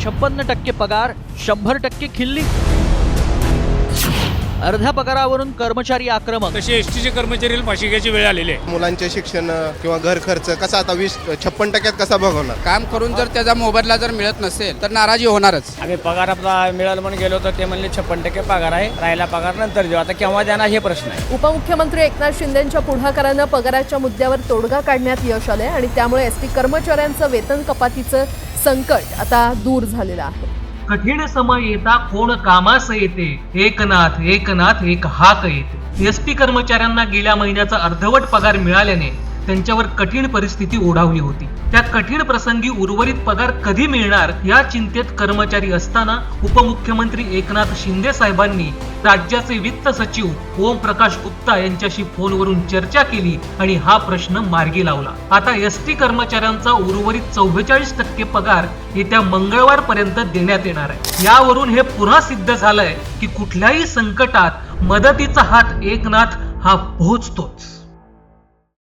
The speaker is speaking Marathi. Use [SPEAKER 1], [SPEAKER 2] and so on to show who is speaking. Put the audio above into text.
[SPEAKER 1] 56% पगार, 100% खिल्ली. अर्ध्या पगारावरून कर्मचारी आक्रमक.
[SPEAKER 2] तसे एसटीचे कर्मचारी फाशी घ्यायची वेळ आलेली आहे.
[SPEAKER 3] मुलांचे शिक्षण किंवा घर खर्च कसा आता 56% कसा बघवणार.
[SPEAKER 4] काम करून जर त्याचा मोबदला जर मिळत नसेल तर नाराजी होणारच.
[SPEAKER 5] आम्ही पगार आपला मिळाल म्हणून गेलो तर ते म्हणले 56% पगार आहे, राहिला पगार नंतर देऊ. आता केव्हा देणार हे प्रश्न आहे.
[SPEAKER 6] उपमुख्यमंत्री एकनाथ शिंदेंच्या पुढाकारानं पगाराच्या मुद्द्यावर तोडगा काढण्यात यश आले आणि त्यामुळे एसटी कर्मचाऱ्यांचं वेतन कपातीचं संकट आता दूर झालेलं आहे.
[SPEAKER 7] कठीण समय येता कोण कामास येते, एकनाथ एकनाथ एक हाक येते. एसटी कर्मचाऱ्यांना गेल्या महिन्याचा अर्धवट पगार मिळाल्याने त्यांच्यावर कठीण परिस्थिती ओढावली होती. त्या कठीण प्रसंगी उर्वरित पगार कधी मिळणार या चिंतेत कर्मचारी असताना उपमुख्यमंत्री एकनाथ शिंदे साहेबांनी राज्याचे वित्त सचिव ओम प्रकाश गुप्ता यांच्याशी फोनवरून चर्चा केली आणि हा प्रश्न मार्गी लावला. आता एसटी कर्मचाऱ्यांचा उर्वरित 44% पगार येत्या मंगळवारपर्यंत देण्यात येणार आहे. यावरून हे पुन्हा सिद्ध झालंय की कुठल्याही संकटात मदतीचा हात एकनाथ हा पोहोचतोच.